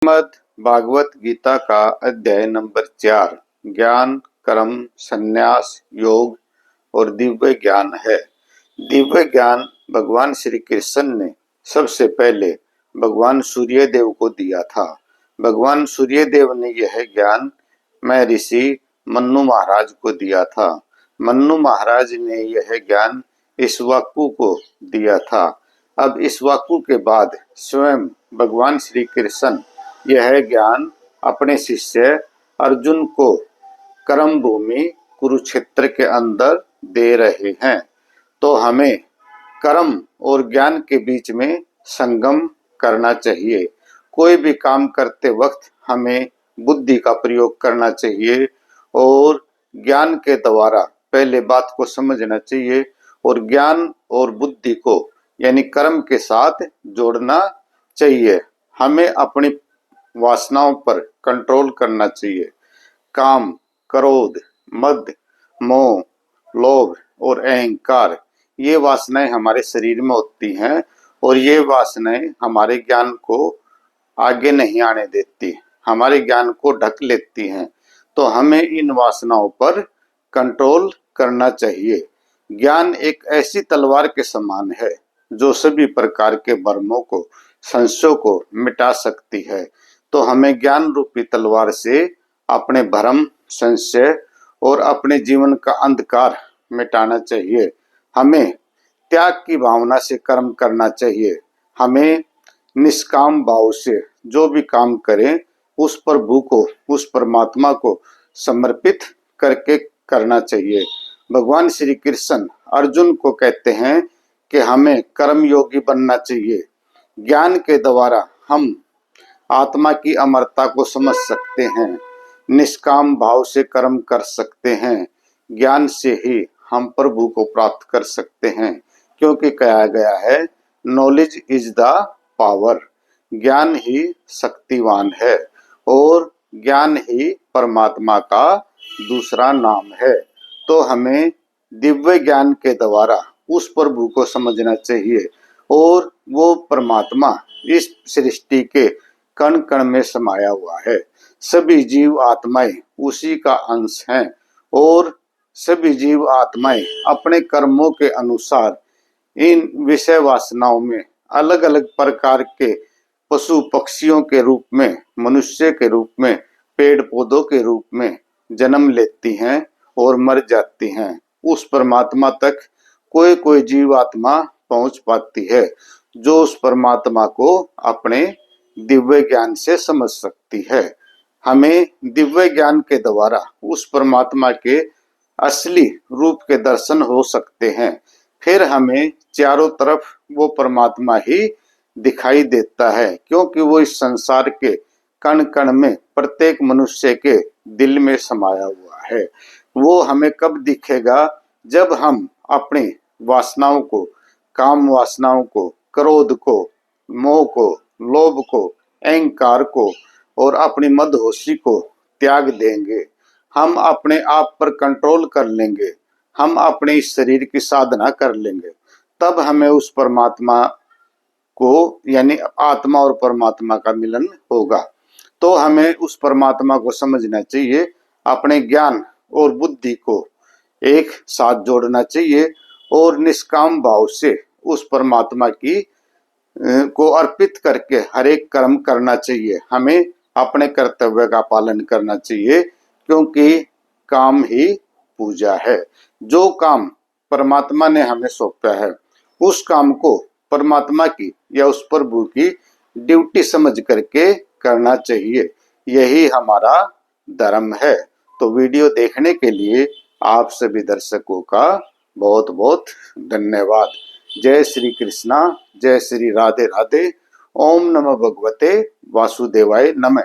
श्रीमद् भागवत गीता का अध्याय नंबर 4 ज्ञान, कर्म, संन्यास, योग और दिव्य ज्ञान है। दिव्य ज्ञान भगवान श्री कृष्ण ने सबसे पहले भगवान सूर्यदेव को दिया था। भगवान सूर्यदेव ने यह ज्ञान महर्षि मन्नु महाराज को दिया था। मन्नु महाराज ने यह ज्ञान इक्ष्वाकु को दिया था। अब इक्ष्वाकु के बाद स्वयं भगवान श्री कृष्ण यह ज्ञान अपने शिष्य अर्जुन को कर्म भूमि कुरुक्षेत्र के अंदर दे रहे हैं। तो हमें कर्म और ज्ञान के बीच में संगम करना चाहिए। कोई भी काम करते वक्त हमें बुद्धि का प्रयोग करना चाहिए और ज्ञान के द्वारा पहले बात को समझना चाहिए और ज्ञान और बुद्धि को यानी कर्म के साथ जोड़ना चाहिए। हमें अपनी वासनाओं पर कंट्रोल करना चाहिए। काम, क्रोध, मद, मोह, लोभ और अहंकार ये वासनाएं हमारे शरीर में होती हैं और ये वासनाएं हमारे ज्ञान को आगे नहीं आने देती, हमारे ज्ञान को ढक लेती हैं। तो हमें इन वासनाओं पर कंट्रोल करना चाहिए। ज्ञान एक ऐसी तलवार के समान है जो सभी प्रकार के भ्रमों को, संशयों को मिटा सकती है। तो हमें ज्ञान रूपी तलवार से अपने भ्रम, संशय और अपने जीवन का अंधकार मिटाना चाहिए। हमें त्याग की भावना से कर्म करना चाहिए। हमें निष्काम भाव से जो भी काम करें उस प्रभु को, उस परमात्मा को समर्पित करके करना चाहिए। भगवान श्री कृष्ण अर्जुन को कहते हैं कि हमें कर्म योगी बनना चाहिए। ज्ञान के द्वारा हम आत्मा की अमरता को समझ सकते हैं, निष्काम भाव से कर्म कर सकते हैं। ज्ञान से ही हम प्रभु को प्राप्त कर सकते हैं, क्योंकि कहा गया है नॉलेज इज द पावर। ज्ञान ही शक्तिवान है और ज्ञान ही परमात्मा का दूसरा नाम है। तो हमें दिव्य ज्ञान के द्वारा उस प्रभु को समझना चाहिए और वो परमात्मा इस सृष्टि के कण कण में समाया हुआ है। सभी जीव आत्माएं उसी का अंश हैं और सभी जीव आत्माएं अपने कर्मों के अनुसार इन विषय वासनाओं में अलग अलग प्रकार के पशु पक्षियों के रूप में, मनुष्य के रूप में, पेड़ पौधों के रूप में जन्म लेती हैं और मर जाती हैं। उस परमात्मा तक कोई कोई जीव आत्मा पहुंच पाती है जो उस परमात्मा को अपने दिव्य ज्ञान से समझ सकती है। हमें दिव्य ज्ञान के द्वारा उस परमात्मा के असली रूप के दर्शन हो सकते हैं। फिर हमें चारों तरफ वो परमात्मा ही दिखाई देता है, क्योंकि वो इस संसार के कण कण में प्रत्येक मनुष्य के दिल में समाया हुआ है। वो हमें कब दिखेगा? जब हम अपनी वासनाओं को, काम वासनाओं को, क्रोध को, मोह को, लोभ को, अहंकार को और अपनी मदहोशी को त्याग देंगे। हम अपने आप पर कंट्रोल कर लेंगे, हम अपने इस शरीर की साधना कर लेंगे। तब हमें उस परमात्मा को यानी आत्मा और परमात्मा का मिलन होगा। तो हमें उस परमात्मा को समझना चाहिए, अपने ज्ञान और बुद्धि को एक साथ जोड़ना चाहिए और निष्काम भाव से उस परमात्मा की को अर्पित करके हर एक कर्म करना चाहिए। हमें अपने कर्तव्य का पालन करना चाहिए, क्योंकि काम ही पूजा है। जो काम परमात्मा ने हमें सौंपा है उस काम को परमात्मा की या उस प्रभु की ड्यूटी समझ करके करना चाहिए। यही हमारा धर्म है। तो वीडियो देखने के लिए आप सभी दर्शकों का बहुत बहुत धन्यवाद। जय श्री कृष्णा, जय श्री राधे राधे। ओम नमः भगवते वासुदेवाय नमः।